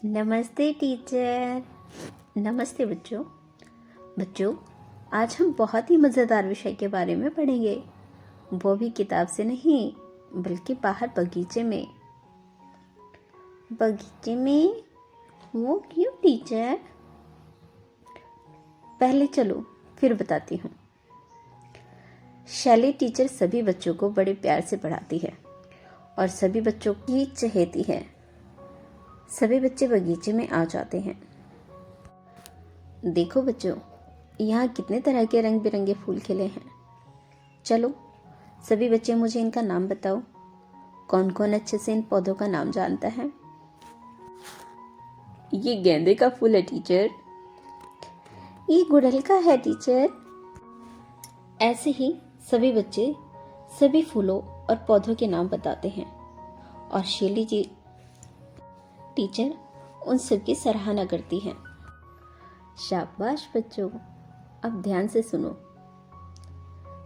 नमस्ते टीचर। नमस्ते बच्चों। बच्चों, आज हम बहुत ही मज़ेदार विषय के बारे में पढ़ेंगे, वो भी किताब से नहीं बल्कि बाहर बगीचे में। बगीचे में? वो क्यों टीचर? पहले चलो फिर बताती हूँ। शैली टीचर सभी बच्चों को बड़े प्यार से पढ़ाती है और सभी बच्चों की चहेती है। सभी बच्चे बगीचे में आ जाते हैं। देखो बच्चों, यहाँ कितने तरह के रंग बिरंगे फूल खिले हैं। चलो सभी बच्चे मुझे इनका नाम बताओ। कौन कौन अच्छे से इन पौधों का नाम जानता है? ये गेंदे का फूल है टीचर। ये गुड़हल का है टीचर। ऐसे ही सभी बच्चे सभी फूलों और पौधों के नाम बताते हैं और शैली जी टीचर उन सब की सराहना करती हैं। शाबाश बच्चों, अब ध्यान से सुनो।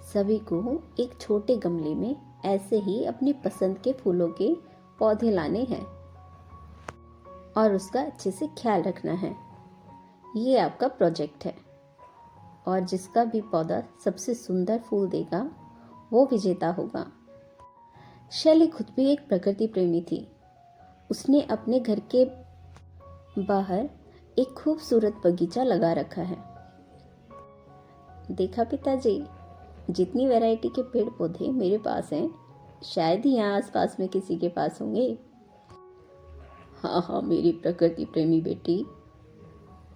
सभी को एक छोटे गमले में ऐसे ही अपनी पसंद के फूलों के पौधे लाने हैं और उसका अच्छे से ख्याल रखना है। ये आपका प्रोजेक्ट है और जिसका भी पौधा सबसे सुंदर फूल देगा वो विजेता होगा। शैली खुद भी एक प्रकृति प्रेमी थी। उसने अपने घर के बाहर एक खूबसूरत बगीचा लगा रखा है। देखा पिताजी, जितनी वैरायटी के पेड़ पौधे मेरे पास हैं, शायद ही यहाँ आसपास में किसी के पास होंगे। हाँ, मेरी प्रकृति प्रेमी बेटी,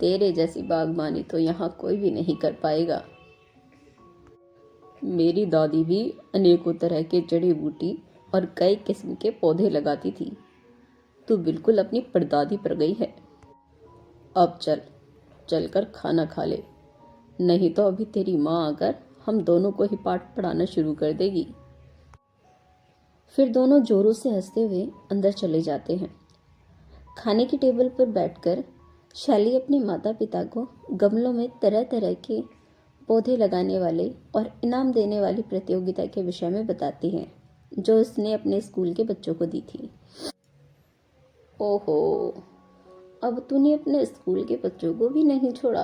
तेरे जैसी बागबानी तो यहाँ कोई भी नहीं कर पाएगा। मेरी दादी भी अनेकों तरह के जड़ी बूटी और कई किस्म के पौधे लगाती थी। तू बिल्कुल अपनी परदादी पर गई है। अब चलकर खाना खा ले, नहीं तो अभी तेरी माँ आकर हम दोनों को ही पाठ पढ़ाना शुरू कर देगी। फिर दोनों जोरों से हंसते हुए अंदर चले जाते हैं। खाने की टेबल पर बैठकर शैली अपने माता पिता को गमलों में तरह तरह के पौधे लगाने वाले और इनाम देने वाली प्रतियोगिता के विषय में बताती है जो उसने अपने स्कूल के बच्चों को दी थी। ओहो, अब तूने अपने स्कूल के बच्चों को भी नहीं छोड़ा।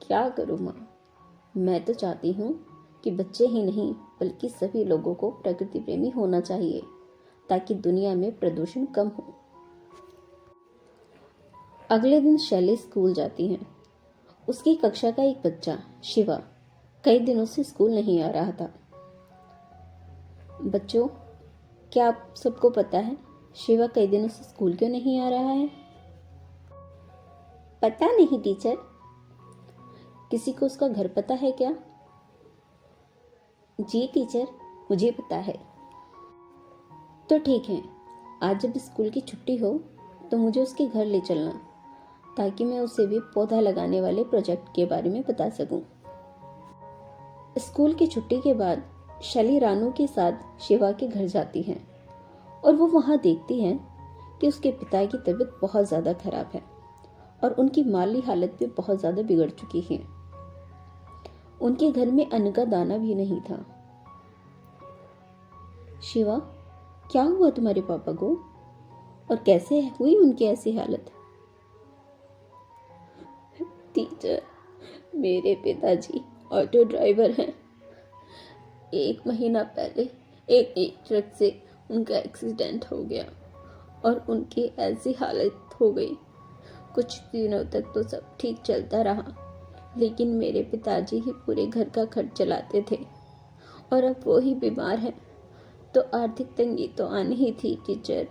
क्या करूँ माँ, मैं तो चाहती हूँ कि बच्चे ही नहीं बल्कि सभी लोगों को प्रकृति प्रेमी होना चाहिए ताकि दुनिया में प्रदूषण कम हो। अगले दिन शैली स्कूल जाती है। उसकी कक्षा का एक बच्चा शिवा कई दिनों से स्कूल नहीं आ रहा था। बच्चों, क्या आप सबको पता है शिवा कई दिनों से स्कूल क्यों नहीं आ रहा है? पता नहीं टीचर। किसी को उसका घर पता है क्या? जी टीचर, मुझे पता है। तो ठीक है, आज जब स्कूल की छुट्टी हो तो मुझे उसके घर ले चलना ताकि मैं उसे भी पौधा लगाने वाले प्रोजेक्ट के बारे में बता सकूं। स्कूल की छुट्टी के बाद शैली रानू के साथ शिवा के घर जाती है और वो वहां देखती है कि उसके पिता की तबीयत बहुत ज़्यादा खराब है और उनकी माली हालत भी बहुत ज़्यादा बिगड़ चुकी है। उनके घर में अन्न का दाना भी नहीं था। शिवा, क्या हुआ तुम्हारे पापा को और कैसे हुई उनकी ऐसी हालत? टीचर, मेरे पिताजी ऑटो ड्राइवर हैं। 1 महीना पहले एक ट्रक से उनका एक्सीडेंट हो गया और उनकी ऐसी हालत हो गई। कुछ दिनों तक तो सब ठीक चलता रहा, लेकिन मेरे पिताजी ही पूरे घर का खर्च चलाते थे और अब वो ही बीमार हैं, तो आर्थिक तंगी तो आनी ही थी टीचर।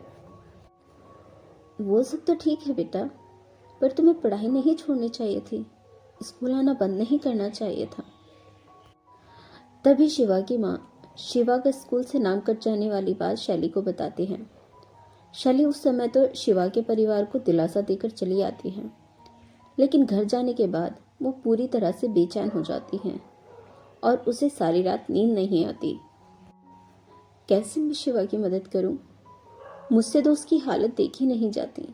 वो सब तो ठीक है बेटा, पर तुम्हें पढ़ाई नहीं छोड़नी चाहिए थी, स्कूल आना बंद नहीं करना चाहिए था। तभी शिवा की माँ शिवा का स्कूल से नाम कट जाने वाली बात शैली को बताती है। शैली उस समय तो शिवा के परिवार को दिलासा देकर चली आती है, लेकिन घर जाने के बाद वो पूरी तरह से बेचैन हो जाती है और उसे सारी रात नींद नहीं आती। कैसे मैं शिवा की मदद करूं? मुझसे तो उसकी हालत देखी नहीं जाती।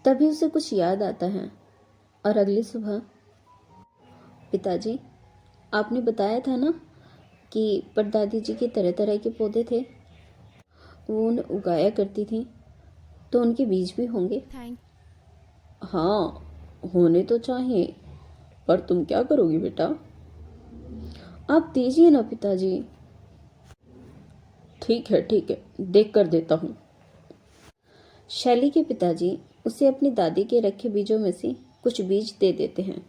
तभी उसे कुछ याद आता है और अगली सुबह, पिताजी, आपने बताया था ना कि परदादी जी के तरह तरह के पौधे थे, वो उन्हें उगाया करती थी। तो उनके बीज भी होंगे। थैंक हाँ, होने तो चाहिए, पर तुम क्या करोगी बेटा? आप दीजिए ना पिताजी। ठीक है ठीक है, देख कर देता हूँ। शैली के पिताजी उसे अपनी दादी के रखे बीजों में से कुछ बीज दे देते हैं।